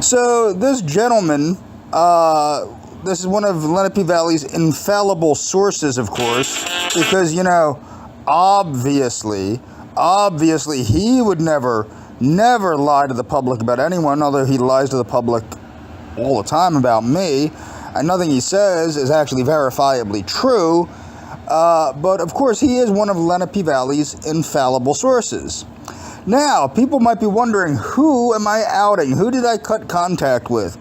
So this gentleman, this is one of Lenape Valley's infallible sources, of course, because, you know, obviously, he would never lie to the public about anyone, although he lies to the public all the time about me, and nothing he says is actually verifiably true, but of course he is one of Lenape Valley's infallible sources. Now, people might be wondering, who am I outing? Who did I cut contact with?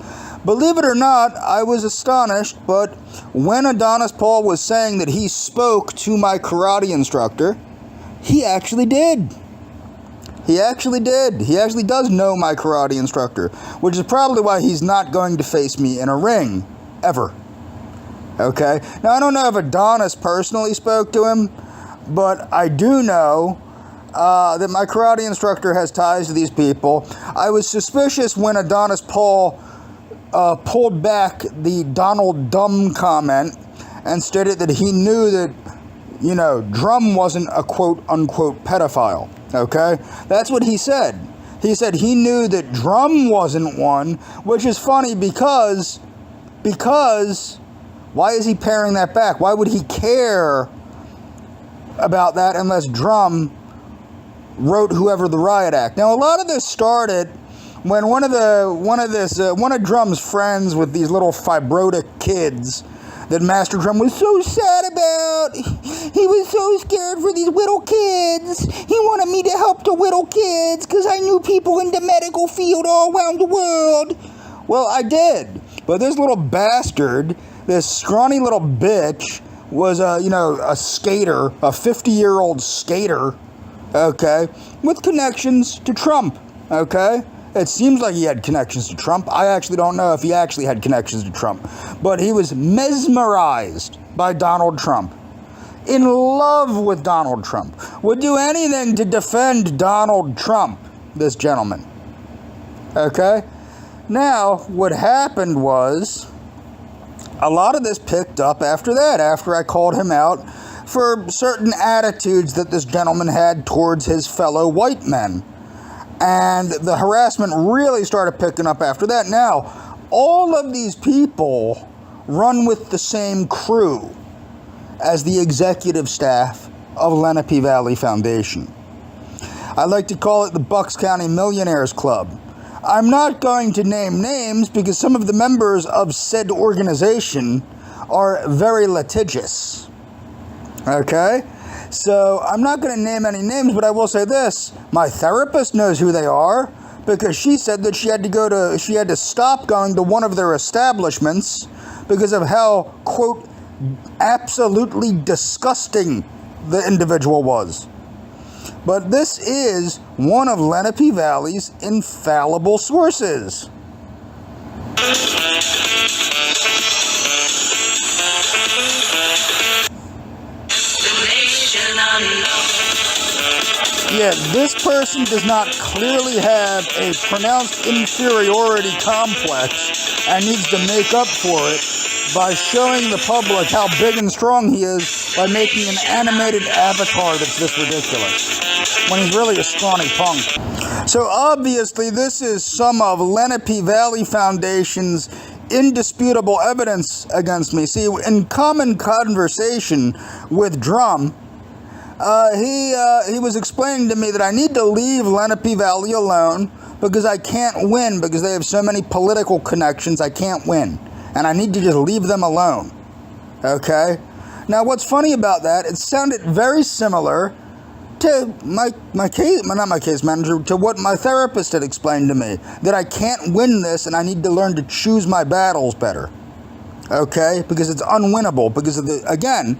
Believe it or not, I was astonished, but when Adonis Paul was saying that he spoke to my karate instructor, he actually did. He actually did. He actually does know my karate instructor, which is probably why he's not going to face me in a ring, ever. Okay? Now, I don't know if Adonis personally spoke to him, but I do know that my karate instructor has ties to these people. I was suspicious when Adonis Paul pulled back the Donald Dumb comment and stated that he knew that, you know, Drum wasn't a quote-unquote pedophile, okay? That's what he said. He said he knew that Drum wasn't one, which is funny because why is he paring that back? Why would he care about that unless Drum wrote Whoever the Riot Act? Now, a lot of this started when one of Drum's friends with these little fibrotic kids that Master Drum was so sad about. He was so scared for these little kids. He wanted me to help the little kids because I knew people in the medical field all around the world. Well, I did. But this little bastard, this scrawny little bitch, was a skater, a 50-year-old skater, okay, with connections to Trump, okay? It seems like he had connections to Trump. I actually don't know if he actually had connections to Trump. But he was mesmerized by Donald Trump. In love with Donald Trump. Would do anything to defend Donald Trump, this gentleman. Okay? Now, what happened was, a lot of this picked up after that, after I called him out for certain attitudes that this gentleman had towards his fellow white men. And the harassment really started picking up after that. Now, all of these people run with the same crew as the executive staff of Lenape Valley Foundation. I like to call it the Bucks County Millionaires Club. I'm not going to name names because some of the members of said organization are very litigious. Okay? So, I'm not going to name any names, but I will say this. My therapist knows who they are because she said that she had to stop going to one of their establishments because of how, quote, absolutely disgusting the individual was. But this is one of Lenape Valley's infallible sources. Yeah, this person does not clearly have a pronounced inferiority complex and needs to make up for it by showing the public how big and strong he is by making an animated avatar that's this ridiculous, when he's really a scrawny punk. So obviously this is some of Lenape Valley Foundation's indisputable evidence against me. See, in common conversation with Drum, he was explaining to me that I need to leave Lenape Valley alone because I can't win, because they have so many political connections, I can't win. And I need to just leave them alone. Okay? Now, what's funny about that, it sounded very similar to not my case manager, to what my therapist had explained to me, that I can't win this and I need to learn to choose my battles better. Okay? Because it's unwinnable, because of again,